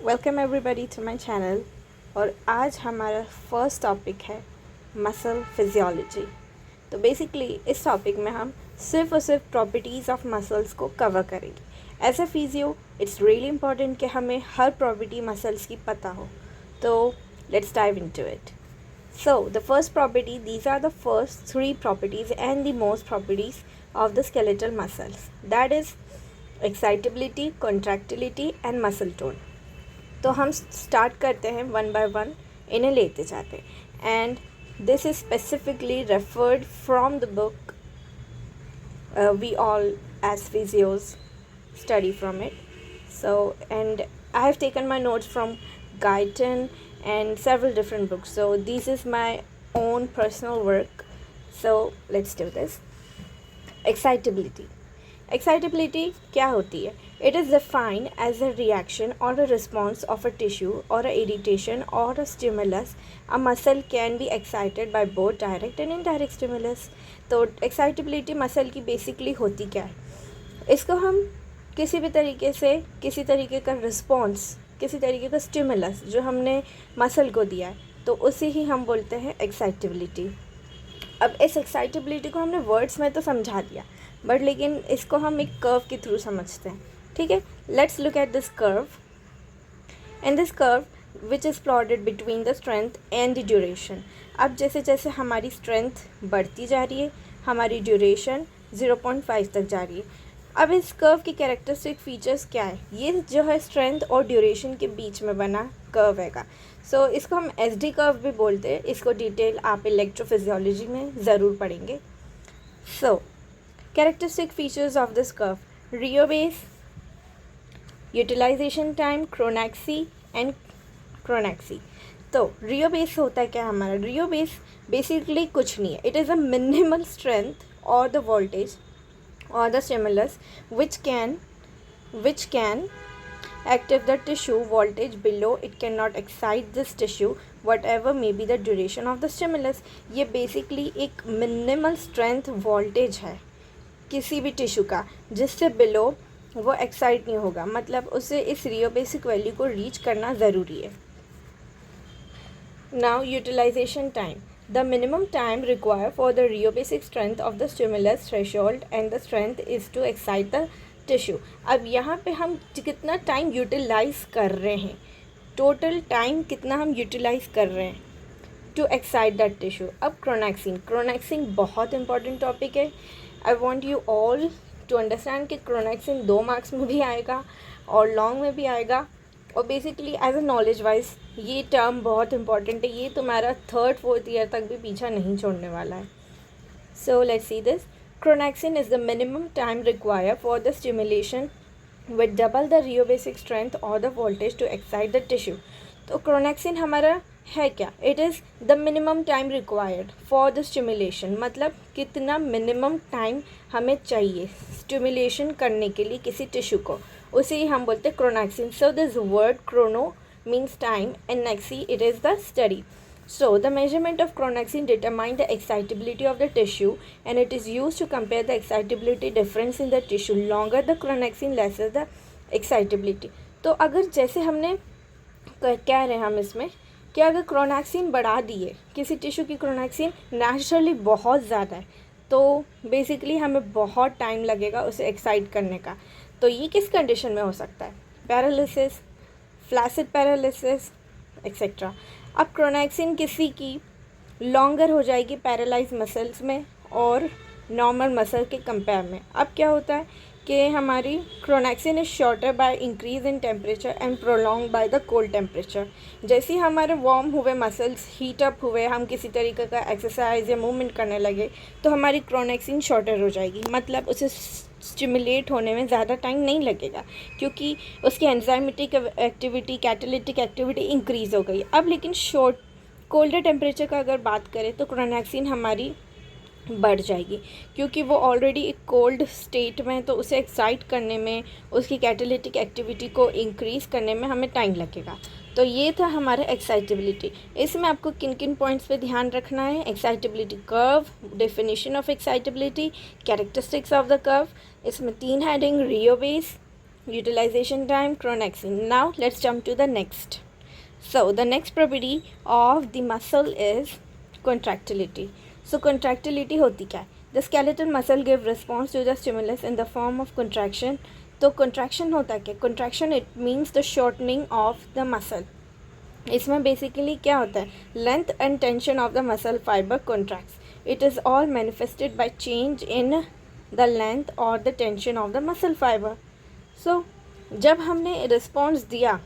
Welcome everybody to my channel. और आज हमारा फर्स्ट टॉपिक है मसल फिजियोलॉजी। तो बेसिकली इस टॉपिक में हम सिर्फ और सिर्फ प्रॉपर्टीज़ ऑफ मसल्स को कवर करेंगे। As a physio it's really important कि हमें हर प्रॉपर्टी मसल्स की पता हो। तो let's dive into it. So the first property, these are the first three properties and the most properties of the skeletal muscles, that is excitability, contractility and muscle tone. तो हम start करते हैं one by one, इन्हें लेते जाते हैं। And this is specifically referred from the book we all as physios study from it. So, and I have taken my notes from Guyton and several different books. So, this is my own personal work. So, let's do this. Excitability. Excitability क्या होती है? It is defined as a reaction or a response of a tissue or a irritation or a stimulus. A muscle can be excited by both direct and indirect stimulus. तो excitability muscle की basically होती क्या है? इसको हम किसी भी तरीके से किसी तरीके का रिस्पॉन्स, किसी तरीके का स्टिमुलस जो हमने मसल को दिया है, तो उसे ही हम बोलते हैं एक्साइटेबिलिटी। अब इस एक्साइटेबिलिटी को हमने वर्ड्स में तो समझा दिया, बट लेकिन इसको हम एक कर्व के थ्रू समझते हैं। ठीक है, let's look at this curve. And this curve which is plotted between the strength and the duration. अब जैसे जैसे हमारी स्ट्रेंथ बढ़ती जा रही है, हमारी ड्यूरेशन 0.5 तक जा रही है। अब इस कर्व की कैरेक्टरिस्टिक फीचर्स क्या है? ये जो है स्ट्रेंथ और ड्यूरेशन के बीच में बना कर्व हैगा। सो इसको हम एसडी कर्व भी बोलते हैं। इसको डिटेल आप इलेक्ट्रोफिजियोलॉजी में ज़रूर पढ़ेंगे। So characteristic features of this curve: rheobase, utilization time, chronaxie and chronaxie. तो रियो बेस होता है क्या हमारा? रियो बेस बेसिकली कुछ नहीं है, it is a minimal strength और the voltage or the stimulus which can active the tissue voltage below. It cannot excite this tissue whatever may be the duration of the stimulus. ये basically एक minimal strength voltage है किसी भी tissue का, जिससे below वो excite नहीं होगा, मतलब उसे इस रियो बेसिक वैल्यू को रीच करना ज़रूरी है। Now utilization time. The minimum time required for the rheobasic strength of the stimulus threshold and the strength is to excite the tissue. अब यहाँ पे हम कितना टाइम यूटिलाइज कर रहे हैं, टोटल टाइम कितना हम यूटिलाइज कर रहे हैं टू एक्साइट दैट टिश्यू। अब क्रोनैक्सिन बहुत इंपॉर्टेंट टॉपिक है। I want you all to understand कि क्रोनैक्सिन 2 मार्क्स में भी आएगा और लॉन्ग में भी आएगा। और basically as a knowledge wise ये टर्म बहुत इंपॉर्टेंट है, ये तुम्हारा 3rd 4th ईयर तक भी पीछा नहीं छोड़ने वाला है। So let's see this. Chronaxie is the minimum time required for the stimulation with double the rheobasic strength और the voltage to excite the tissue. तो क्रोनैक्सिन हमारा है क्या? It is the minimum time required for the stimulation, मतलब कितना minimum time हमें चाहिए stimulation करने के लिए किसी टिश्यू को, उसे ही हम बोलते हैं chronaxie. So this word chrono means time and nexi it is the study. So the measurement of chronaxin determine the excitability of the tissue and it is used to compare the excitability difference in the tissue. Longer the chronaxin, lesser the excitability. तो अगर जैसे हमने कह रहे हैं हम इसमें कि अगर क्रोनैक्सिन बढ़ा दिए, किसी टिश्यू की क्रोनैक्सिन नेचुरली बहुत ज़्यादा है, तो बेसिकली हमें बहुत टाइम लगेगा उसे एक्साइट करने का। तो ये किस कंडीशन में हो सकता है? Paralysis, flaccid paralysis etcetera. अब क्रोनैक्सिन किसी की लॉन्गर हो जाएगी पैरालाइज मसल्स में और नॉर्मल मसल के कंपेयर में। अब क्या होता है कि हमारी chronaxie is shorter by increase in temperature and prolong by the cold temperature. जैसे ही हमारे वार्म हुए मसल्स हीट अप हुए, हम किसी तरीके का एक्सरसाइज या मूवमेंट करने लगे, तो हमारी क्रोनैक्सिन शॉर्टर हो जाएगी, मतलब उसे स्टिमुलेट होने में ज़्यादा टाइम नहीं लगेगा क्योंकि उसकी enzymatic activity, catalytic activity increase हो गई। अब लेकिन कोल्डर टेम्परेचर का अगर बात करें तो क्रोनैक्सिन हमारी बढ़ जाएगी क्योंकि वो ऑलरेडी एक कोल्ड स्टेट में, तो उसे एक्साइट करने में, उसकी कैटालिटिक एक्टिविटी को इंक्रीज़ करने में हमें टाइम लगेगा। तो ये था हमारा एक्साइटेबिलिटी। इसमें आपको किन किन पॉइंट्स पे ध्यान रखना है? Excitability curve, definition of excitability, characteristics of the curve. इसमें 3 heading: Rio base, utilization time, chronaxin. Now let's jump to the next. So the next property of the muscle is contractility. So contractility होती क्या है? The skeletal muscle give response to the stimulus in the form of contraction. तो contraction होता क्या? Contraction it means the shortening of the muscle. इसमें basically क्या होता है? Length and tension of the muscle fiber contracts. It is all manifested by change in the length or the tension of the muscle fiber. So जब हमने response दिया,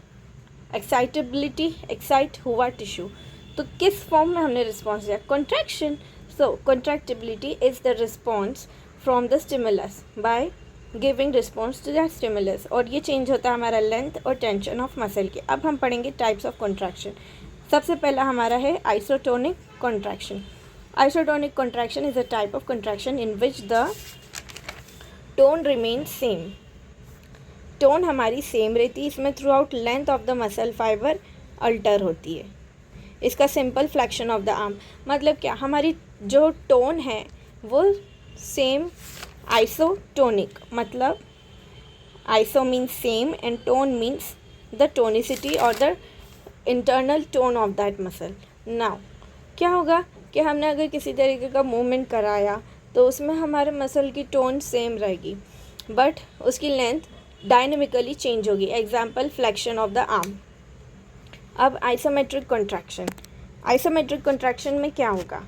excitability, excite हुआ tissue, तो किस फॉर्म में हमने रिस्पॉन्स दिया? Contraction. So contractibility is the response from the stimulus by giving response to that stimulus, और ये चेंज होता है हमारा लेंथ और टेंशन ऑफ मसल के. अब हम पढ़ेंगे टाइप्स ऑफ कॉन्ट्रैक्शन. सबसे पहला हमारा है isotonic contraction. Isotonic contraction is a type of contraction in which the tone remains same. Tone हमारी सेम रहती है, इसमें throughout length of the muscle fibre alter होती है. इसका simple flexion of the arm मतलब क्या? हमारी जो टोन है वो सेम. आइसोटोनिक मतलब iso means same and tone means the tonicity और the internal tone of that muscle. Now क्या होगा कि हमने अगर किसी तरीके का मूवमेंट कराया तो उसमें हमारे मसल की टोन सेम रहेगी बट उसकी लेंथ डायनेमिकली चेंज होगी. Example flexion of the arm. अब आइसोमेट्रिक कॉन्ट्रैक्शन. आइसोमेट्रिक कॉन्ट्रैक्शन में क्या होगा?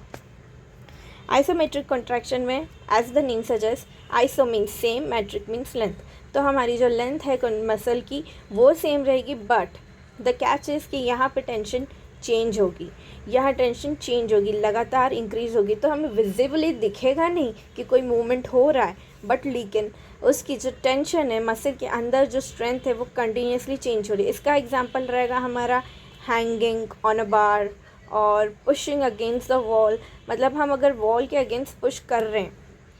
आइसोमेट्रिक कॉन्ट्रैक्शन में as the name suggest, iso means same, metric means length. तो हमारी जो लेंथ है मसल की वो सेम रहेगी बट द कैच इज़ कि यहाँ पे टेंशन चेंज होगी. यहाँ टेंशन चेंज होगी, लगातार इंक्रीज़ होगी. तो हमें विजिबली दिखेगा नहीं कि कोई मूवमेंट हो रहा है बट लेकिन उसकी जो टेंशन है मसल के अंदर, जो स्ट्रेंथ है वो कंटिन्यूसली चेंज हो रही है. इसका एग्जांपल रहेगा हमारा हैंगिंग ऑन अ बार और पुशिंग अगेंस्ट द वॉल. मतलब हम अगर वॉल के अगेंस्ट पुश कर रहे हैं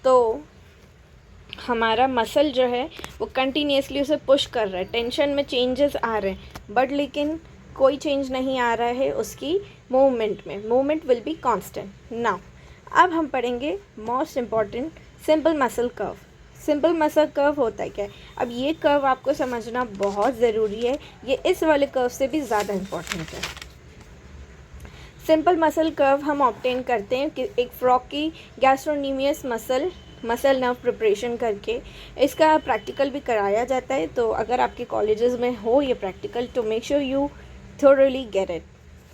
तो हमारा मसल जो है वो कंटिन्यूसली उसे पुश कर रहा है. टेंशन में चेंजेस आ रहे हैं बट लेकिन कोई चेंज नहीं आ रहा है उसकी मूवमेंट में. Movement will be constant. Now अब हम पढ़ेंगे most important simple muscle curve. Simple muscle curve होता है क्या है? अब ये कर्व आपको समझना बहुत ज़रूरी है. ये इस वाले कर्व से भी ज़्यादा इम्पॉर्टेंट है. सिंपल मसल कर्व हम ऑब्टेन करते हैं कि एक फ्रॉकी गैस्ट्रोनीमियस मसल नर्व प्रिपरेशन करके. इसका प्रैक्टिकल भी कराया जाता है. तो अगर आपके कॉलेजेस में हो ये प्रैक्टिकल तो make sure you thoroughly get it.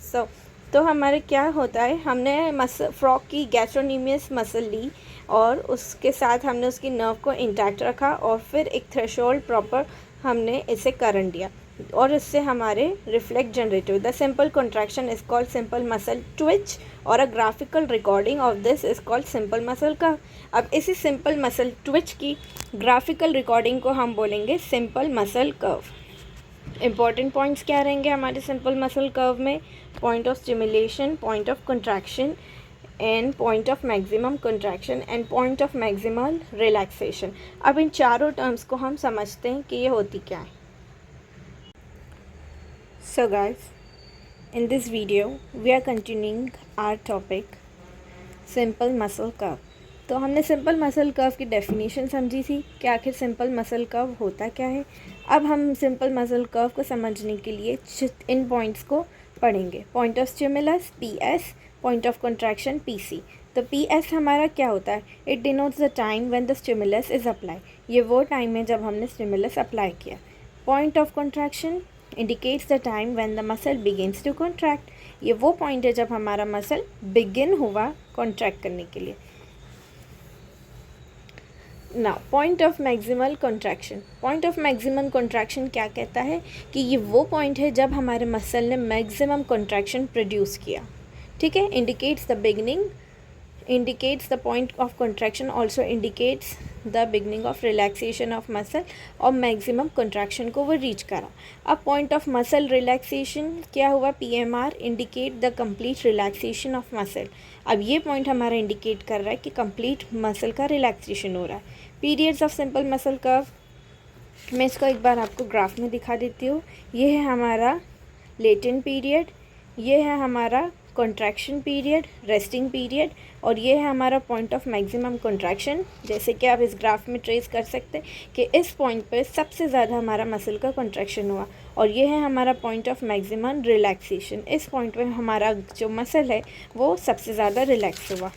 So तो हमारे क्या होता है, हमने फ्रॉक की गैस्ट्रोनीमियस मसल ली और उसके साथ हमने उसकी नर्व को इंटैक्ट रखा और फिर एक थ्रेशोल्ड प्रॉपर हमने इसे करंट दिया और इससे हमारे रिफ्लेक्स जनरेट हुए. The simple contraction is called simple muscle twitch और a graphical recording of this is called simple muscle curve. अब इसी सिंपल मसल ट्विच की ग्राफिकल रिकॉर्डिंग को हम बोलेंगे simple muscle curve. Important points क्या रहेंगे हमारे सिंपल मसल कर्व में? Point of stimulation, point of contraction and point of maximum contraction and point of maximal relaxation. अब इन चारों टर्म्स को हम समझते हैं कि ये होती क्या है. So guys, in this video we are continuing our topic simple muscle curve. तो हमने सिंपल मसल कर्व की डेफिनेशन समझी थी कि आखिर सिंपल मसल कर्व होता क्या है. अब हम सिंपल मसल कर्व को समझने के लिए इन पॉइंट्स को पढ़ेंगे. Point of stimulus PS, point of contraction PC. तो PS हमारा क्या होता है? It denotes the time when the stimulus is apply. ये वो टाइम है जब हमने स्टिमुलस अप्लाई किया. Point of contraction indicates the time when the muscle begins to contract. ये वो पॉइंट है जब हमारा मसल बिगिन हुआ कॉन्ट्रैक्ट करने के लिए. Now point of maximal contraction. Point of maximum contraction क्या कहता है कि ये वो पॉइंट है जब हमारे मसल ने मैक्सिमम कॉन्ट्रैक्शन प्रोड्यूस किया. ठीक है. Indicates the beginning, indicates the point of contraction, also indicates the beginning of relaxation of muscle और मैक्सिमम कॉन्ट्रैक्शन को वो रीच करा. अब पॉइंट ऑफ मसल रिलैक्सेशन क्या हुआ? PMR indicate the complete relaxation of muscle. अब ये पॉइंट हमारा इंडिकेट कर रहा है कि कंप्लीट मसल का रिलैक्सेशन हो रहा है. Periods of simple muscle curve, मैं इसको एक बार आपको ग्राफ में दिखा देती हूँ. ये है हमारा लेटेंट पीरियड, ये है हमारा कॉन्ट्रैक्शन पीरियड, रेस्टिंग पीरियड, और ये है हमारा पॉइंट ऑफ मैक्सिमम कॉन्ट्रैक्शन। जैसे कि आप इस ग्राफ में ट्रेस कर सकते हैं कि इस पॉइंट पे सबसे ज़्यादा हमारा मसल का कॉन्ट्रैक्शन हुआ, और ये है हमारा पॉइंट ऑफ मैक्सिमम रिलैक्सेशन। इस पॉइंट पे हमारा जो मसल है वो सबसे ज़्यादा रिलैक्स हुआ।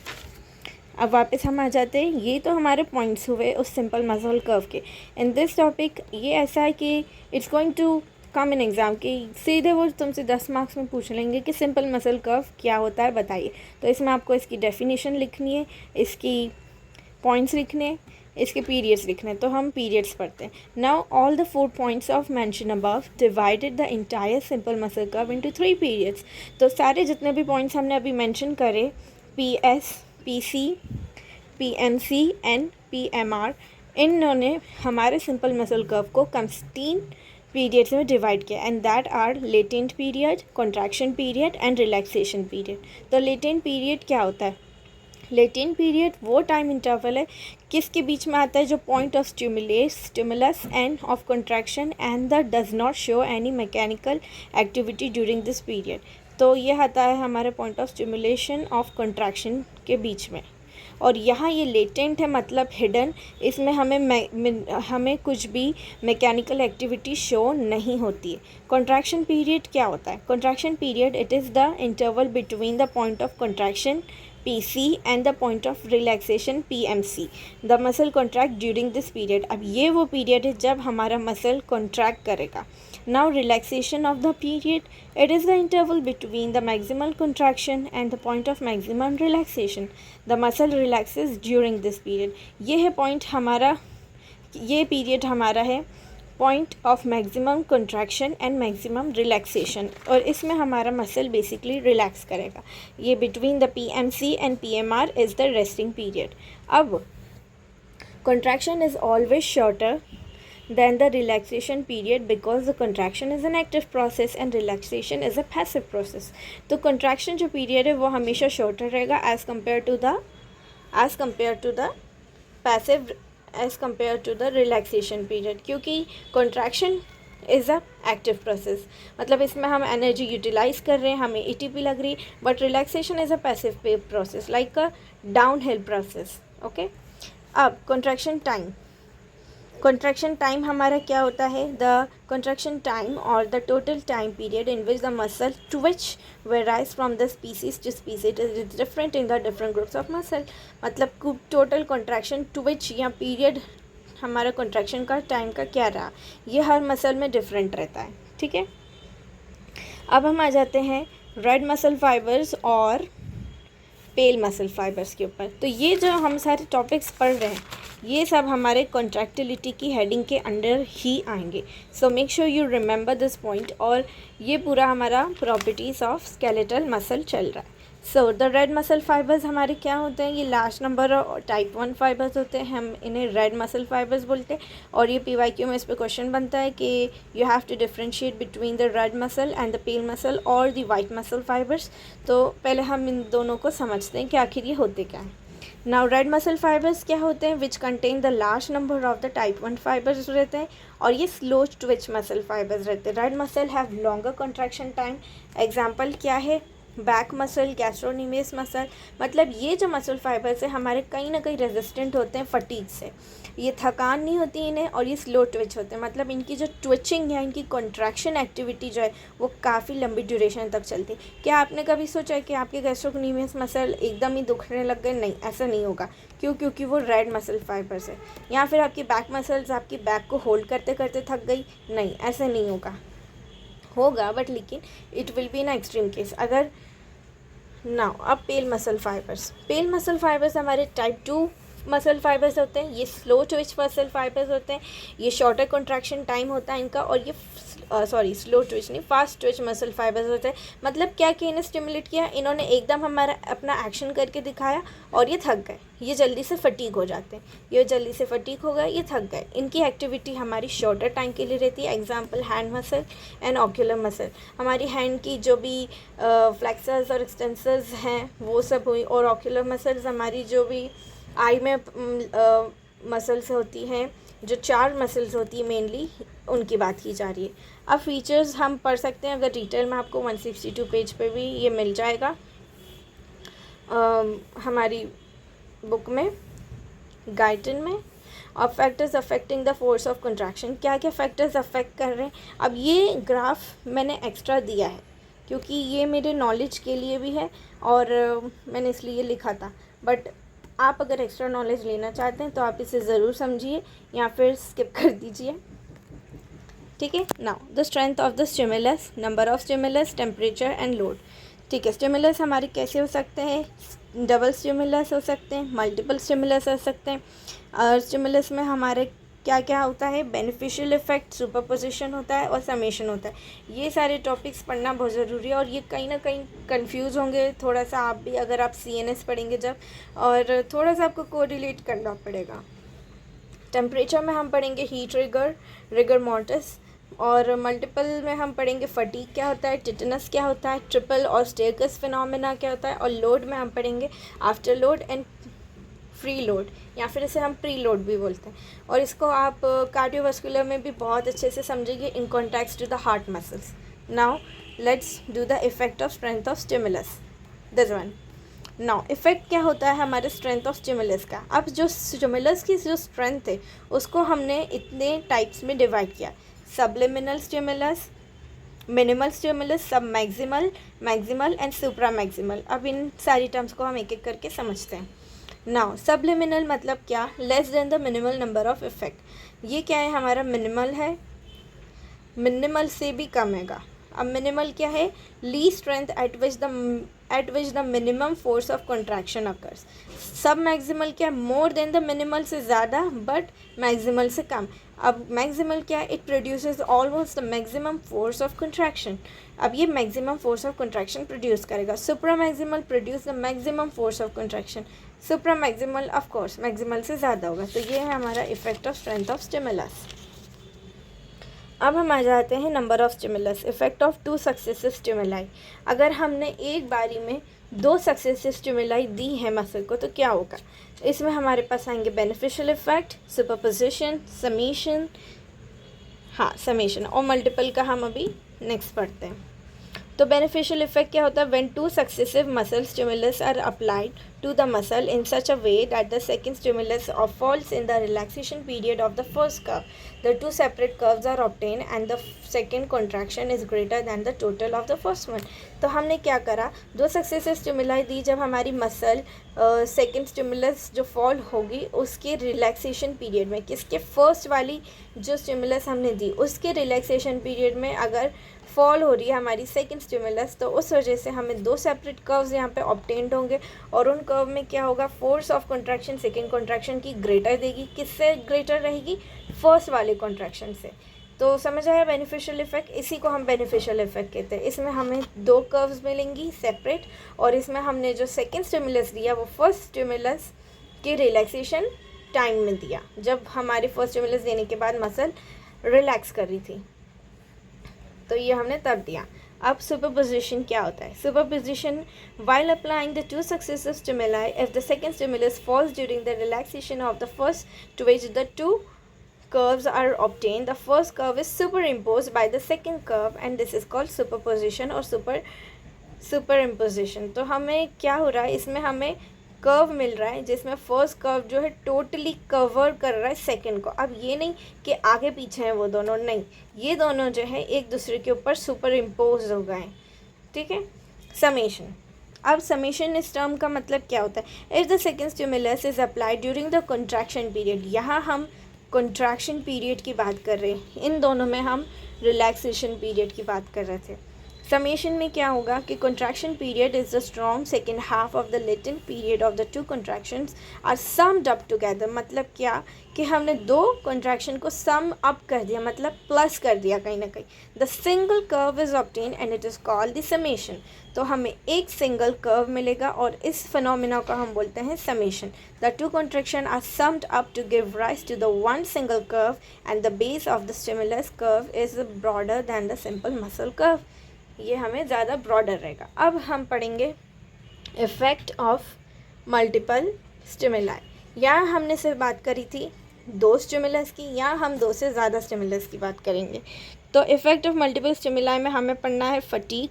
अब वापस हम आ जाते हैं, ये तो हमारे पॉइंट्स हुए उस सिंपल मसल कर्व के। इन दिस टॉपिक ये ऐसा है कि it's going to come in exam कि सीधे वो तुमसे 10 मार्क्स में पूछ लेंगे कि सिंपल मसल कर्व क्या होता है बताइए। तो इसमें आपको इसकी डेफिनेशन लिखनी है, इसकी पॉइंट्स लिखने, इसके पीरियड्स लिखने। तो हम पीरियड्स पढ़ते हैं। Now all the 4 points of mention above divided the entire simple muscle curve into 3 periods. तो सारे जितने भी पॉइंट्स हमने अभी मेंशन करे, PS, PC, PMC and PMR, इन्होंने हमारे सिंपल मसल कर्व को 16 पीरियड्स में डिवाइड किया, and that are latent period, contraction period and relaxation period. तो लेटेंट पीरियड क्या होता है? लेटेंट पीरियड वो टाइम इंटरवल है किसके बीच में आता है, जो point of stimulus and of contraction and the does not show any mechanical activity during this period. तो ये आता है हमारे point of stimulation of contraction के बीच में। और यहाँ ये लेटेंट है मतलब हिडन, इसमें हमें कुछ भी मैकेनिकल एक्टिविटी शो नहीं होती है। कॉन्ट्रैक्शन पीरियड क्या होता है? Contraction period it is the interval between the point of contraction PC and the point of relaxation PMC. The muscle contract during this period. अब ये वो पीरियड है जब हमारा मसल कॉन्ट्रैक्ट करेगा। Now relaxation of the period, it is the interval between the maximal contraction and the point of maximum relaxation. The muscle relaxes during this period. ये है point हमारा, ये पीरियड हमारा है point of maximum contraction and maximum relaxation, और इसमें हमारा muscle basically relax करेगा। ये between the PMC and PMR is the resting period. अब contraction is always shorter than the relaxation period because the contraction is an active process and relaxation is a passive process. तो contraction जो period है वो हमेशा shorter रहेगा as compared to the relaxation period, क्योंकि contraction is a active process, मतलब इसमें हम एनर्जी यूटिलाइज कर रहे हैं, हमें ATP लग रही, but relaxation is a passive process like a downhill process. Okay, अब कॉन्ट्रैक्शन टाइम हमारा क्या होता है? द कॉन्ट्रैक्शन टाइम और the total time period in which the muscle twitch varies from the species to species is different in the different groups of muscle. मतलब total contraction twitch या period हमारा contraction का time का क्या रहा, ये हर muscle में डिफरेंट रहता है। ठीक है, अब हम आ जाते हैं रेड मसल फाइबर्स और पेल मसल फाइबर्स के ऊपर। तो ये जो हम सारे टॉपिक्स पढ़ रहे हैं ये सब हमारे कॉन्ट्रैक्टिलिटी की हेडिंग के अंडर ही आएंगे। So make sure you remember this point. और ये पूरा हमारा प्रॉपर्टीज़ ऑफ स्केलेटल मसल चल रहा है। So the red muscle fibres हमारे क्या होते हैं? ये लार्ज नंबर और टाइप 1 फाइबर्स होते हैं, हम इन्हें रेड मसल फाइबर्स बोलते हैं। और ये PYQ में इस पर क्वेश्चन बनता है कि you have to differentiate between the red muscle and the pale muscle और द वाइट मसल फाइबर्स। तो पहले हम इन दोनों को समझते हैं कि आखिर ये होते क्या हैं। नाउ रेड मसल फाइबर्स क्या होते हैं? Which contain the large number of the type 1 fibres रहते हैं, और ये स्लो ट्विच मसल फाइबर्स रहते हैं। Red muscle have longer contraction time. Example क्या है? Back muscle, gastrocnemius muscle. मतलब ये जो मसल फाइबर्स है हमारे कहीं ना कहीं रेजिस्टेंट होते हैं फटीग से, ये थकान नहीं होती इन्हें, और ये स्लो ट्विच होते हैं। मतलब इनकी जो ट्विचिंग है, इनकी कॉन्ट्रैक्शन एक्टिविटी जो है वो काफ़ी लंबी ड्यूरेशन तक चलती है। क्या आपने कभी सोचा है कि आपके गैस्ट्रोनीमियस मसल एकदम ही दुखने लग गए? नहीं, ऐसा नहीं होगा। क्यों? क्योंकि वो रेड मसल फाइबर्स है। या फिर आपकी बैक मसल्स आपकी बैक को होल्ड करते करते थक गई? नहीं, ऐसा नहीं होगा बट लेकिन it will be in extreme case. अगर नाउ अब पेल मसल फाइबर्स हमारे टाइप 2 मसल फाइबर्स होते हैं। ये स्लो ट्विच मसल फाइबर्स होते हैं, ये शॉर्टर कॉन्ट्रैक्शन टाइम होता है इनका, और ये स्लो ट्विच नहीं, फास्ट ट्विच मसल फाइबर्स होते हैं। मतलब क्या कि इन्हें स्टिमुलेट किया, इन्होंने एकदम हमारा अपना एक्शन करके दिखाया और ये थक गए, ये जल्दी से फटीग हो जाते हैं, ये जल्दी से फटीग हो गए, ये थक गए। इनकी एक्टिविटी हमारी शॉर्टर टाइम के लिए रहती है। Example hand muscle and ocular muscle. हमारी हैंड की जो भी फ्लेक्सर्स और एक्सटेंसर्स हैं वो सब हुई, और ऑक्यूलर मसल्स हमारी जो भी आई में मसल्स होती हैं, जो 4 मसल्स होती है मेनली, उनकी बात की जा रही है। अब फीचर्स हम पढ़ सकते हैं, अगर डिटेल में आपको 162 पेज पे भी ये मिल जाएगा हमारी बुक में, गाइटन में। और factors affecting the force of contraction, क्या क्या फैक्टर्स अफेक्ट कर रहे हैं। अब ये ग्राफ मैंने एक्स्ट्रा दिया है क्योंकि ये मेरे नॉलेज के लिए भी है और मैंने इसलिए लिखा था, बट आप अगर एक्स्ट्रा नॉलेज लेना चाहते हैं तो आप इसे ज़रूर समझिए या फिर स्किप कर दीजिए, ठीक है। Now the strength of the stimulus, number of stimulus, temperature and load, ठीक है। स्टिमुलस हमारे कैसे हो सकते हैं, डबल स्टिमुलस हो सकते हैं, मल्टीपल स्टिमुलस हो सकते हैं। और स्टिमुलस में हमारे क्या क्या होता है, बेनिफिशियल इफेक्ट, सुपरपोजिशन होता है और समेशन होता है। ये सारे टॉपिक्स पढ़ना बहुत ज़रूरी है और ये कहीं ना कहीं कंफ्यूज होंगे थोड़ा सा आप भी, अगर आप CNS पढ़ेंगे जब, और थोड़ा सा आपको कोरिलेट करना पड़ेगा। टेम्परेचर में हम पढ़ेंगे हीट रिगर, रिगर मोर्टिस, और मल्टीपल में हम पढ़ेंगे फटीग क्या होता है, टिटनस क्या होता है, ट्रिपल और स्टेरकस फिनोमेना क्या होता है, और लोड में हम पढ़ेंगे after load and free load, या फिर इसे हम प्री लोड भी बोलते हैं। और इसको आप कार्डियोवास्कुलर में भी बहुत अच्छे से समझेंगे in context to the heart muscles. Now let's do the effect of strength of stimulus, this one. Now effect क्या होता है हमारे स्ट्रेंथ ऑफ स्टिमुलस का। अब जो स्टिमुलस की जो स्ट्रेंथ है उसको हमने इतने टाइप्स में डिवाइड किया, सबलिमिनल स्टिमुलस, मिनिमल स्टिमुलस, सब maximal, maximal and supra maximal. अब इन सारी टर्म्स को हम एक एक करके समझते हैं। नाउ सबलिमिनल मतलब क्या, less than the minimal number of effect. ये क्या है, हमारा मिनिमल है, मिनिमल से भी कम हैगा। अब मिनिमल क्या है, ली strength at which the minimum force of contraction occurs. Submaximal क्या, मोर देन द मिनिमल से ज़्यादा बट मैक्सिमल से कम। अब मैक्सिमल क्या है, it produces almost the maximum force of contraction. अब ये maximum force of contraction produce करेगा। Supramaximal produce the maximum force of contraction. Supramaximal of course maximal से ज़्यादा होगा। तो ये है हमारा effect of strength of stimulus. अब हम आ जाते हैं number of stimulus, effect of 2 successive stimuli. अगर हमने एक बारी में 2 सक्सेसिव स्टिमुलाई दी है मसल को तो क्या होगा, इसमें हमारे पास आएंगे बेनिफिशियल इफेक्ट, सुपरपोजिशन, समेशन, हाँ समेशन, और मल्टीपल का हम अभी नेक्स्ट पढ़ते हैं। तो बेनिफिशियल इफेक्ट क्या होता है, when 2 successive muscle stimulus are applied to the muscle in such a way that the second stimulus falls in the relaxation period of the first curve. The 2 separate curves are obtained and the second contraction is greater than the total of the first one. तो हमने क्या करा, 2 successive stimuli दी। जब हमारी muscle second stimulus जो fall होगी उसके relaxation period में, किसके, फर्स्ट वाली जो स्टिमुलस हमने दी उसके रिलैक्सेशन पीरियड में अगर फॉल हो रही है हमारी सेकेंड स्टिमुलस, तो उस वजह से हमें 2 सेपरेट कर्व्स यहाँ पे ऑब्टेन्ड होंगे और उन कर्व में क्या होगा, force of contraction second contraction की ग्रेटर देगी। किससे ग्रेटर रहेगी, फर्स्ट वाले कंट्रैक्शन से। तो समझ आया बेनिफिशियल इफेक्ट, इसी को हम बेनिफिशियल इफेक्ट कहते हैं। इसमें हमें 2 कर्व्स मिलेंगी सेपरेट, और इसमें हमने जो सेकेंड स्टिमुलस दिया वो फर्स्ट स्टिमुलस के रिलैक्सेशन टाइम में दिया, जब हमारे फर्स्ट स्टिमुलस देने के बाद मसल रिलैक्स कर रही थी, तो ये हमने तब दिया। अब सुपरपोजिशन क्या होता है, superposition while applying the 2 successive stimuli, if the second stimulus falls during the relaxation of the first to which the 2 curves are obtained, the first curve is superimposed by the second curve and this is called superposition और superimposition. तो हमें क्या हो रहा है, इसमें हमें curve मिल रहा है जिसमें फर्स्ट कर्व जो है टोटली कवर कर रहा है सेकंड को। अब ये नहीं कि आगे पीछे हैं वो दोनों, नहीं, ये दोनों जो है एक दूसरे के ऊपर सुपर इम्पोज हो गए, ठीक है। समेशन, अब समेशन इस टर्म का मतलब क्या होता है, if the second stimulus is applied during the contraction period. यहाँ हम कंट्रैक्शन पीरियड की बात कर रहे हैं, इन दोनों में हम रिलैक्सेशन पीरियड की बात कर रहे थे। समेशन में क्या होगा कि contraction period is the strong second half of the latent period of the 2 contractions are summed up together. मतलब क्या कि हमने 2 कंट्रैक्शन को सम अप कर दिया, मतलब प्लस कर दिया कहीं ना कहीं। The single curve is obtain and it is called the summation. तो हमें एक सिंगल कर्व मिलेगा और इस फिनोमिना को हम बोलते हैं summation. The 2 contraction are summed up to give rise to the 1 single curve and the base of the stimulus curve is broader than the simple muscle curve. ये हमें ज़्यादा ब्रॉडर रहेगा। अब हम पढ़ेंगे इफ़ेक्ट ऑफ मल्टीपल स्टिमुलाई। यहाँ हमने सिर्फ बात करी थी 2 स्टिमुलस की, यहाँ हम 2 से ज़्यादा स्टिमुलस की बात करेंगे। तो इफ़ेक्ट ऑफ मल्टीपल स्टिमुलाई में हमें पढ़ना है फटीग,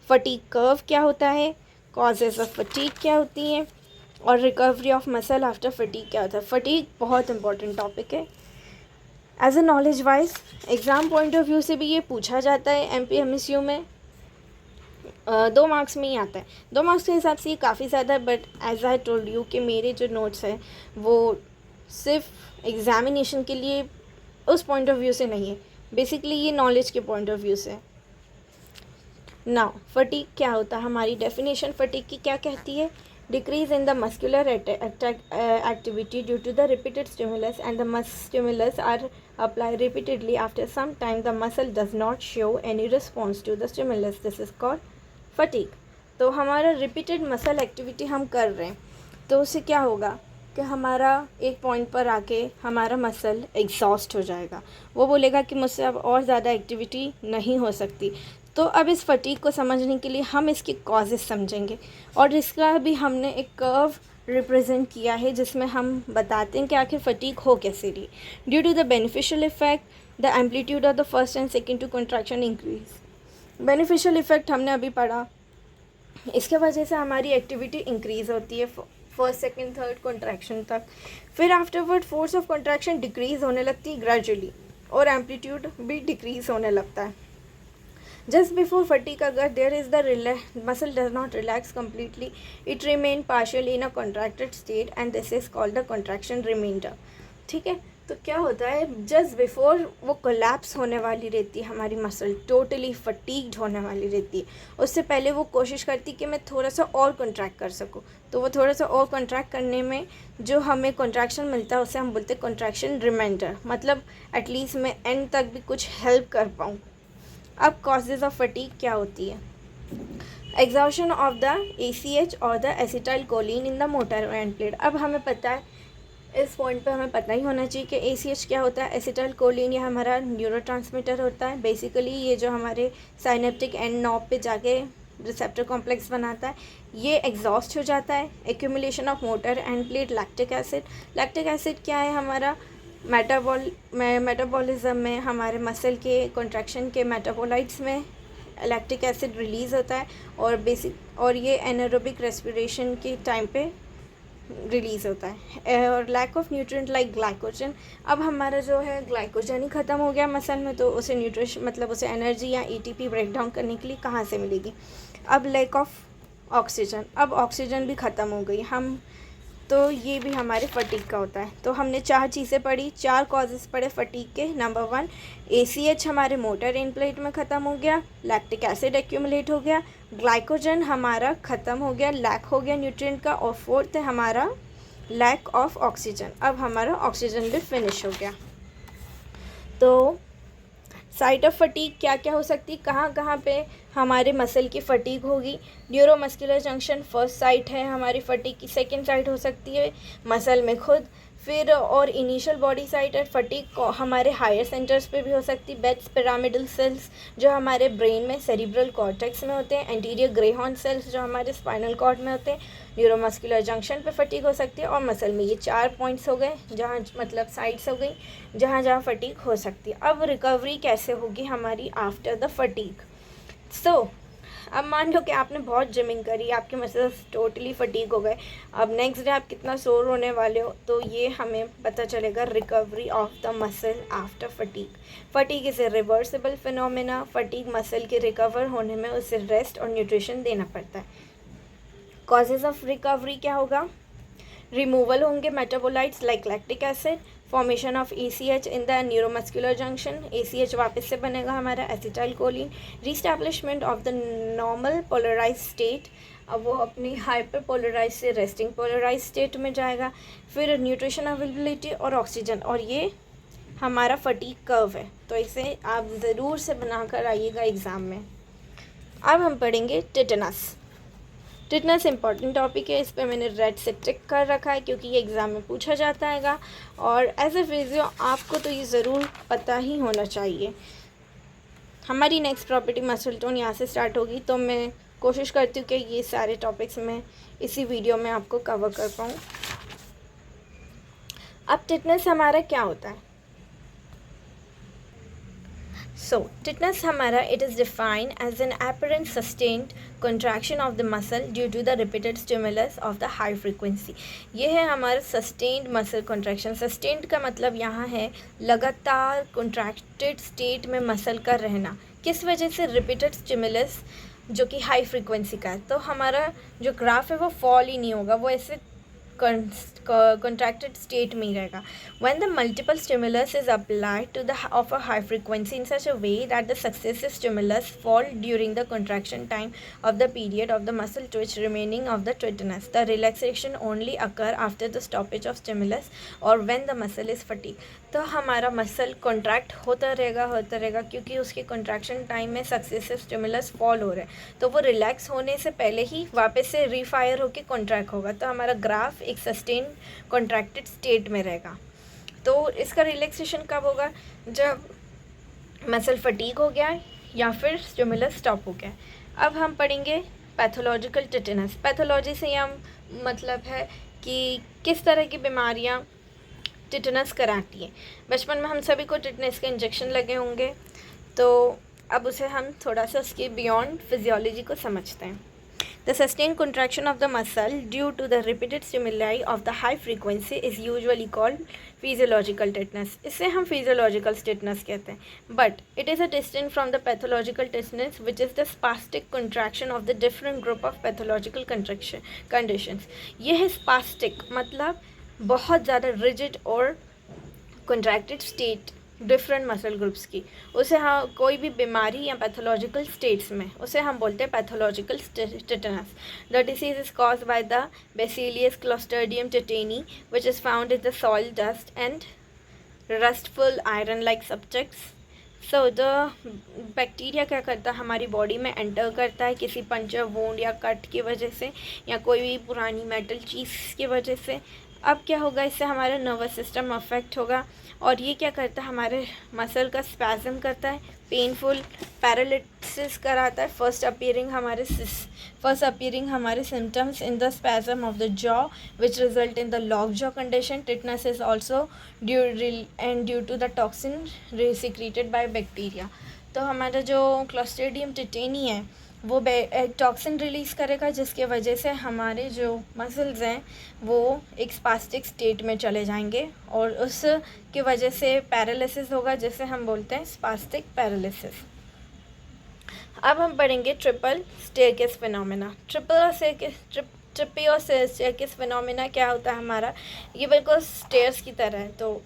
फटीग कर्व क्या होता है, कॉजेज़ ऑफ फटीग क्या होती हैं और recovery of muscle after fatigue क्या होता है। फटीग बहुत इंपॉर्टेंट टॉपिक है as a knowledge wise. Exam point of view से भी ये पूछा जाता है MPMSU में। 2 मार्क्स में ही आता है। 2 मार्क्स के हिसाब से ये काफ़ी ज़्यादा है, but as I told you कि मेरे जो नोट्स हैं वो सिर्फ एग्ज़ामिनेशन के लिए उस पॉइंट ऑफ व्यू से नहीं है, बेसिकली ये नॉलेज के पॉइंट ऑफ व्यू से। नाउ फटीग क्या होता है, हमारी डेफिनेशन फटीग की क्या कहती है। Decrease in the muscular activity due to the repeated stimulus and the stimulus are apply repeatedly after some time the muscle does not show any response to the stimulus, this is called fatigue. तो हमारा repeated muscle activity हम कर रहे हैं तो उससे क्या होगा कि हमारा एक पॉइंट पर आके हमारा मसल एग्जॉस्ट हो जाएगा, वो बोलेगा कि मुझसे अब और ज़्यादा एक्टिविटी नहीं हो सकती। तो अब इस फटीग को समझने के लिए हम इसके कॉजेज़ समझेंगे और इसका भी हमने एक कर्व रिप्रेजेंट किया है जिसमें हम बताते हैं कि आखिर फटीग हो कैसे रही। Due to the beneficial effect the amplitude of the first and second to contraction increase. Beneficial effect हमने अभी पढ़ा, इसके वजह से हमारी एक्टिविटी इंक्रीज़ होती है फर्स्ट सेकेंड थर्ड कॉन्ट्रैक्शन तक। फिर afterward force of contraction decrease होने लगती है ग्रेजुअली और एम्पलीट्यूड भी डिक्रीज़ होने लगता है। जस्ट बिफोर फटीग अगर there is the muscle does not relax completely, it remain partial in a contracted state and this is called the contraction reminder. ठीक है, तो क्या होता है जस्ट बिफोर वो कोलैप्स होने वाली रहती है हमारी मसल, टोटली फटीग्ड होने वाली रहती है, उससे पहले वो कोशिश करती कि मैं थोड़ा सा और कॉन्ट्रैक्ट कर सकूँ। तो वो थोड़ा सा और कॉन्ट्रैक्ट करने में जो हमें कॉन्ट्रैक्शन मिलता है उसे हम बोलते हैं कॉन्ट्रैक्शन रिमाइंडर, मतलब एटलीस्ट मैं एंड तक भी कुछ हेल्प कर पाऊँ। अब कॉजेज़ ऑफ फटीग क्या होती है। एग्जॉशन ऑफ द ACH और the acetylcholine in the motor end plate. अब हमें पता है, इस पॉइंट पे हमें पता ही होना चाहिए कि ACH क्या होता है। एसिटाइलकोलिन ये हमारा न्यूरोट्रांसमीटर होता है। बेसिकली ये जो हमारे साइनेप्टिक एंड नॉब पे जाके रिसेप्टर कॉम्प्लेक्स बनाता है, ये एग्जॉस्ट हो जाता है। Accumulation of motor end plate. Lactic acid क्या है, हमारा मेटाबॉलिज्म में हमारे मसल के कॉन्ट्रैक्शन के मेटाबोलाइट्स में लैक्टिक एसिड रिलीज़ होता है और ये एनारोबिक रेस्पिरेशन के टाइम पे रिलीज़ होता है। और lack of nutrient like glycogen. अब हमारा जो है ग्लाइकोजन ही ख़त्म हो गया मसल में, तो उसे न्यूट्रिशन मतलब उसे एनर्जी या ATP ब्रेक डाउन करने के लिए कहाँ से मिलेगी। अब लैक ऑफ ऑक्सीजन, अब ऑक्सीजन भी ख़त्म हो गई तो ये भी हमारे फटीग का होता है। तो हमने 4 चीज़ें पढ़ी, 4 कॉजेज़ पढ़े फटीग के। नंबर 1 ACH हमारे मोटर एंड प्लेट में ख़त्म हो गया, लैक्टिक एसिड एक्यूमुलेट हो गया, ग्लाइकोजन हमारा ख़त्म हो गया, लैक हो गया न्यूट्रिएंट का, और 4th है हमारा लैक ऑफ ऑक्सीजन। अब हमारा ऑक्सीजन भी फिनिश हो गया। तो साइट ऑफ फटीग क्या क्या हो सकती है, कहाँ कहाँ पे हमारे मसल की फटीग होगी। न्यूरोमस्कुलर जंक्शन फर्स्ट साइट है हमारी फटीग की। सेकंड साइट हो सकती है मसल में खुद। फिर और इनिशियल बॉडी साइट है फटीग हमारे हायर सेंटर्स पे भी हो सकती है। बेट्स पिरामिडल सेल्स जो हमारे ब्रेन में सेरिब्रल कॉर्टेक्स में होते हैं। एंटीरियर ग्रेहॉर्न सेल्स जो हमारे स्पाइनल कॉर्ड में होते हैं। न्यूरोमस्कुलर जंक्शन पे फटीग हो सकती है और मसल में। ये 4 पॉइंट्स हो गए जहाँ मतलब साइट्स हो गई जहाँ जहाँ फटीग हो सकती है। अब रिकवरी कैसे होगी हमारी आफ्टर द फटीग। अब मान लो कि आपने बहुत जिमिंग करी, आपके मसल्स टोटली फटीग हो गए, अब नेक्स्ट डे आप कितना सोर होने वाले हो, तो ये हमें पता चलेगा recovery of the muscle after fatigue. Fatigue is a reversible phenomena. Fatigue muscle के रिकवर होने में उसे रेस्ट और न्यूट्रिशन देना पड़ता है। कॉजेज़ ऑफ रिकवरी क्या होगा, रिमूवल होंगे metabolites like lactic acid, formation of ACH in the neuromuscular junction, ACH वापस से बनेगा हमारा acetylcholine, reestablishment of the normal polarise state, अब वो अपनी हाइपर पोलराइज से रेस्टिंग पोलराइज स्टेट में जाएगा। फिर न्यूट्रिशन अवेलेबिलिटी और ऑक्सीजन, और ये हमारा फटीग कर्व है, तो इसे आप ज़रूर से बना कर आइएगा एग्ज़ाम में। अब हम पढ़ेंगे टिटनस। टिटनस इंपॉर्टेंट टॉपिक है, इस पर मैंने रेड से टिक कर रखा है क्योंकि ये एग्ज़ाम में पूछा जाता हैगा, और एज ए फिजियो आपको तो ये ज़रूर पता ही होना चाहिए। हमारी नेक्स्ट प्रॉपर्टी मसल टोन यहाँ से स्टार्ट होगी, तो मैं कोशिश करती हूँ कि ये सारे टॉपिक्स मैं इसी वीडियो में आपको कवर कर पाऊँ। अब टिटनस हमारा क्या होता है। So tetanus हमारा it is defined as an apparent sustained contraction of the muscle due to the repeated stimulus of the high frequency. ये है हमारा sustained muscle contraction. sustained का मतलब यहाँ है लगातार contracted state में muscle का रहना. किस वजह से? repeated stimulus जो कि हाई फ्रीक्वेंसी का है. तो हमारा जो ग्राफ है वो फॉल ही नहीं होगा, वो ऐसे contracted state में ही रहेगा. When the multiple stimulus is applied to the of a high frequency in such a way that the successive stimulus fall during the contraction time of the period of the muscle twitch remaining of the tetanus, the relaxation only occur after the stoppage of stimulus or when the muscle is fatigued. तो हमारा muscle contract होता रहेगा क्योंकि उसके contraction time में successive stimulus fall हो रहा है, तो वो रिलैक्स होने से पहले ही वापस से रीफायर होकर कॉन्ट्रैक्ट होगा. तो हमारा ग्राफ एक सस्टेन कॉन्ट्रैक्टेड स्टेट में रहेगा. तो इसका रिलैक्सेशन कब होगा? जब मसल फटीग हो गया है या फिर स्टिमुलस स्टॉप हो गया है. अब हम पढ़ेंगे पैथोलॉजिकल टिटेनस. पैथोलॉजी से हम मतलब है कि किस तरह की बीमारियां टिटेनस कराती है. बचपन में हम सभी को टिटेनस के इंजेक्शन लगे होंगे, तो अब उसे हम थोड़ा सा उसके बियॉन्ड फिजियोलॉजी को समझते हैं. The sustained contraction of the muscle due to the repeated stimuli of the high frequency is usually called physiological tetanus. इसे हम physiological tetanus कहते हैं. But it is a distinct from the pathological tetanus, which is the spastic contraction of the different group of pathological conditions. ये है spastic मतलब बहुत ज़्यादा rigid और contracted state different muscle groups की. उसे हम कोई भी बीमारी या पैथोलॉजिकल स्टेट्स में उसे हम बोलते हैं pathological tetanus. The disease is cause by the bacillus clostridium tetani which is found in the soil dust and rustful iron like subjects. So the bacteria क्या करता है, हमारी बॉडी में एंटर करता है किसी पंचर वूंड या कट की वजह से या कोई भी पुरानी मेटल चीज़ की वजह से. अब क्या होगा, इससे हमारा नर्वस सिस्टम अफेक्ट होगा और ये क्या करता है, हमारे मसल का स्पैज़म करता है, पेनफुल पैरालिसिस कराता है. फर्स्ट अपीयरिंग हमारे symptoms in the spasm of the jaw which result in the lock jaw condition. Tetanus is also due to the toxin secreted by bacteria. तो हमारा जो क्लोस्ट्रीडियम टिटेनी है वो एक टॉक्सिन रिलीज़ करेगा जिसके वजह से हमारे जो मसल्स हैं वो एक स्पास्टिक स्टेट में चले जाएंगे और उसकी वजह से पैरालिसिस होगा जिसे हम बोलते हैं स्पास्टिक पैरालिसिस. अब हम पढ़ेंगे triple staircase phenomena. Triple staircase phenomena क्या होता है हमारा, ये बिल्कुल स्टेयर्स की तरह है. तो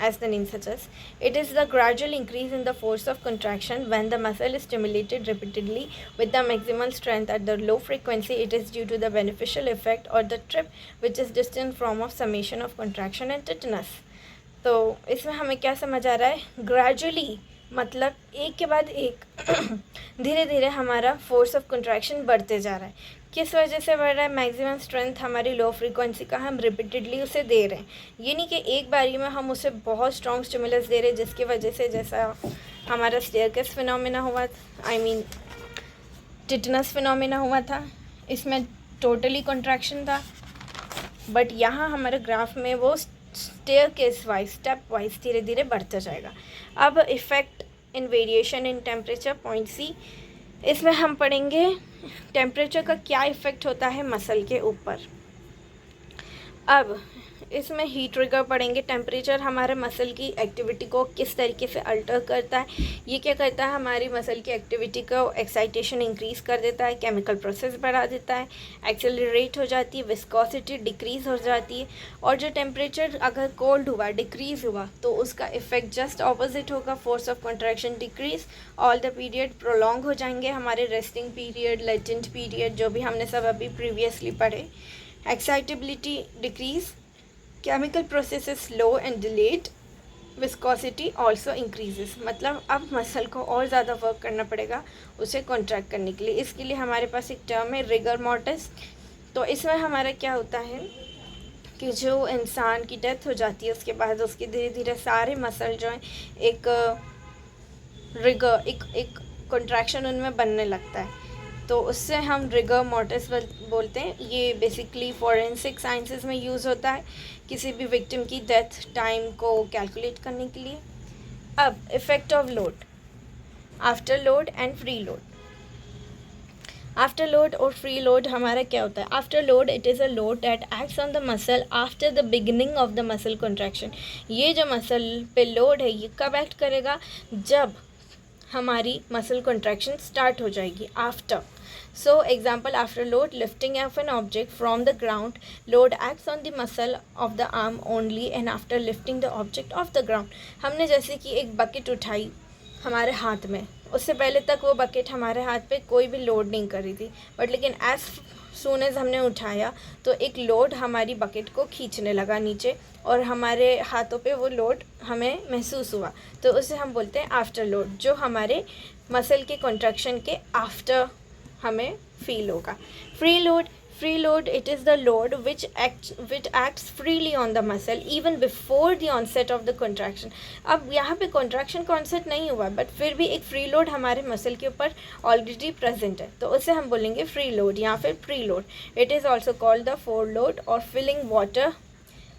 as the name suggests, it is the gradual increase in the force of contraction when the muscle is stimulated repeatedly with the maximal strength at the low frequency. It is due to the beneficial effect or the trip, which is distinct form of summation of contraction and tetanus. तो इसमें हमें क्या समझ आ रहा है, gradually मतलब एक के बाद एक धीरे धीरे हमारा फोर्स ऑफ कंट्रैक्शन बढ़ते जा रहा है. किस वजह से बढ़ रहा है, मैक्सिमम स्ट्रेंथ हमारी लो फ्रीक्वेंसी का हम रिपीटेडली उसे दे रहे हैं. ये नहीं कि एक बारी में हम उसे बहुत स्ट्रॉन्ग स्टिमुलस दे रहे हैं जिसकी वजह से जैसा हमारा स्टेयरकेस फिनोमेना हुआ, टिटेनस फिनोमेना हुआ था, इसमें टोटली कंट्रैक्शन था. बट यहाँ हमारे ग्राफ में वो स्टेयरकेस वाइज स्टेप वाइज धीरे धीरे बढ़ता जाएगा. अब effect in variation in temperature point C, इसमें हम पढ़ेंगे टेम्परेचर का क्या इफ़ेक्ट होता है मसल के ऊपर. अब इसमें हीट ट्रिगर पढ़ेंगे. टेम्परेचर हमारे मसल की एक्टिविटी को किस तरीके से अल्टर करता है. ये क्या करता है, हमारी मसल की एक्टिविटी को एक्साइटेशन इंक्रीज़ कर देता है, केमिकल प्रोसेस बढ़ा देता है, एक्सेलरेट हो जाती है, विस्कोसिटी डिक्रीज़ हो जाती है. और जो टेम्परेचर अगर कोल्ड हुआ, डिक्रीज़ हुआ, तो उसका इफ़ेक्ट जस्ट ऑपोजिट होगा, force of contraction decrease, all the period prolong हो जाएंगे, हमारे रेस्टिंग पीरियड, लेटेंट पीरियड जो भी हमने सब अभी प्रीवियसली पढ़े. Excitability decrease, chemical process is slow and delayed, viscosity also increases. मतलब अब मसल को और ज़्यादा वर्क करना पड़ेगा उसे कॉन्ट्रैक्ट करने के लिए. इसके लिए हमारे पास एक टर्म है रिगर मॉर्टिस. तो इसमें हमारा क्या होता है कि जो इंसान की डेथ हो जाती है उसके बाद उसके धीरे धीरे सारे मसल जो हैं एक रिगर एक कॉन्ट्रैक्शन उनमें बनने लगता है, तो उससे हम रिगर मॉर्टिस बोलते हैं. ये बेसिकली फॉरेंसिक साइंसेस में यूज़ होता है किसी भी विक्टिम की डेथ टाइम को कैलकुलेट करने के लिए. अब effect of load, after load and free load. After load और फ्री लोड हमारा क्या होता है? After load it is a load that acts on the muscle after the beginning of the muscle contraction. ये जो मसल पे load है ये कब एक्ट करेगा? जब हमारी मसल कॉन्ट्रैक्शन स्टार्ट हो जाएगी, after. So example, after load lifting of an object from the ground, load acts on the muscle of the arm only and after lifting the object of the ground. हमने जैसे कि एक bucket उठाई हमारे हाथ में, उससे पहले तक वो बकेट हमारे हाथ पे कोई भी लोड नहीं कर रही थी, बट लेकिन एज सून एज हमने उठाया तो एक लोड हमारी बकेट को खींचने लगा नीचे और हमारे हाथों पे वो लोड हमें महसूस हुआ, तो उसे हम बोलते हैं आफ्टर लोड, जो हमारे मसल के कॉन्ट्रैक्शन के आफ्टर हमें फील होगा। Free load it is the load which acts freely on the muscle even before the onset of the contraction। अब यहाँ पे contraction का onset नहीं हुआ, बट फिर भी एक फ्री लोड हमारे मसल के ऊपर ऑलरेडी प्रेजेंट है, तो उसे हम बोलेंगे फ्री लोड या फिर preload. It is also called the fore load और filling water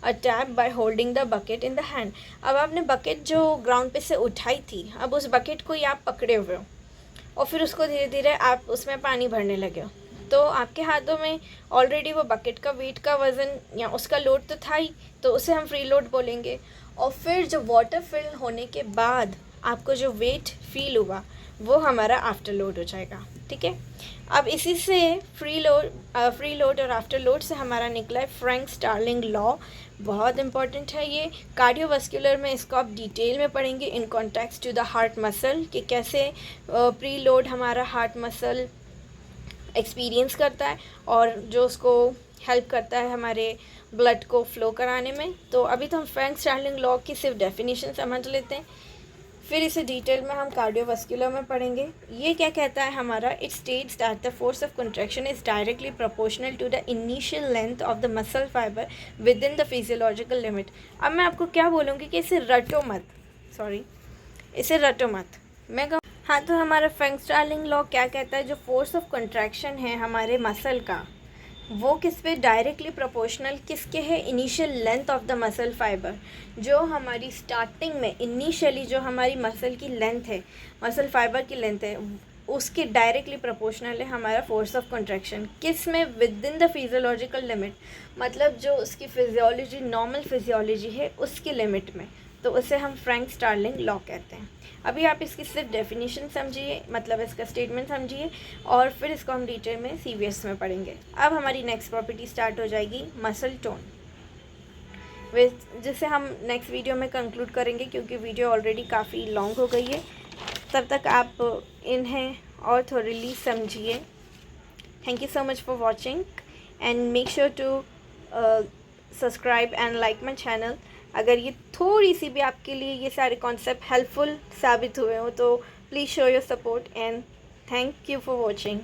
a tap by holding the bucket in the hand. अब आपने बकेट जो ग्राउंड पे से उठाई थी, अब उस बकेट को ही आप पकड़े हुए हो और फिर उसको धीरे धीरे आप उसमें पानी भरने लगे हो, तो आपके हाथों में ऑलरेडी वो बकेट का वेट का वज़न या उसका लोड तो था ही, तो उसे हम फ्री लोड बोलेंगे। और फिर जो वाटर फिल होने के बाद आपको जो वेट फील हुआ वो हमारा आफ्टर लोड हो जाएगा, ठीक है। अब इसी से फ्री लोड और आफ्टर लोड से हमारा निकला है फ्रैंक स्टार्लिंग लॉ। बहुत इंपॉर्टेंट है ये, कार्डियोवास्कुलर में इसको आप डिटेल में पढ़ेंगे in context to the heart muscle, कि कैसे प्री लोड हमारा हार्ट मसल एक्सपीरियंस करता है और जो उसको हेल्प करता है हमारे ब्लड को फ्लो कराने में। तो अभी तो हम फ्रैंक स्टार्लिंग लॉ की सिर्फ डेफिनेशन समझ लेते हैं, फिर इसे डिटेल में हम कार्डियोवास्कुलर में पढ़ेंगे। ये क्या कहता है हमारा? It states that the force of contraction is directly proportional to the initial length of the muscle fibre within the physiological limit. अब मैं आपको क्या बोलूँगी कि इसे रटो मत, इसे रटो मत। मैं कहूँ हाँ, तो हमारा फ्रैंक स्टार्लिंग लॉ क्या कहता है? जो फोर्स ऑफ कंट्रैक्शन है हमारे मसल का, वो किस पे डायरेक्टली प्रोपोर्शनल किसके है? Initial length of the muscle fibre. जो हमारी स्टार्टिंग में इनिशियली जो हमारी मसल की लेंथ है, मसल फाइबर की लेंथ है, उसके डायरेक्टली प्रोपोर्शनल है हमारा फोर्स ऑफ कंट्रैक्शन। किस में? With in the physiological limit, मतलब जो उसकी फिजियोलॉजी नॉर्मल फिजियोलॉजी है उसकी लिमिट में, तो उसे हम फ्रैंक स्टार्लिंग लॉ कहते हैं। अभी आप इसकी सिर्फ डेफिनेशन समझिए, मतलब इसका स्टेटमेंट समझिए, और फिर इसको हम डिटेल में CVS में पढ़ेंगे। अब हमारी नेक्स्ट प्रॉपर्टी स्टार्ट हो जाएगी मसल टोन, जिसे हम नेक्स्ट वीडियो में कंक्लूड करेंगे, क्योंकि वीडियो ऑलरेडी काफ़ी लॉन्ग हो गई है। तब तक आप इन्हें और थोड़ली समझिए। Thank you so much for watching and make sure to subscribe and like my channel. अगर ये थोड़ी सी भी आपके लिए ये सारे कॉन्सेप्ट हेल्पफुल साबित हुए हो तो please show your support and thank you for watching.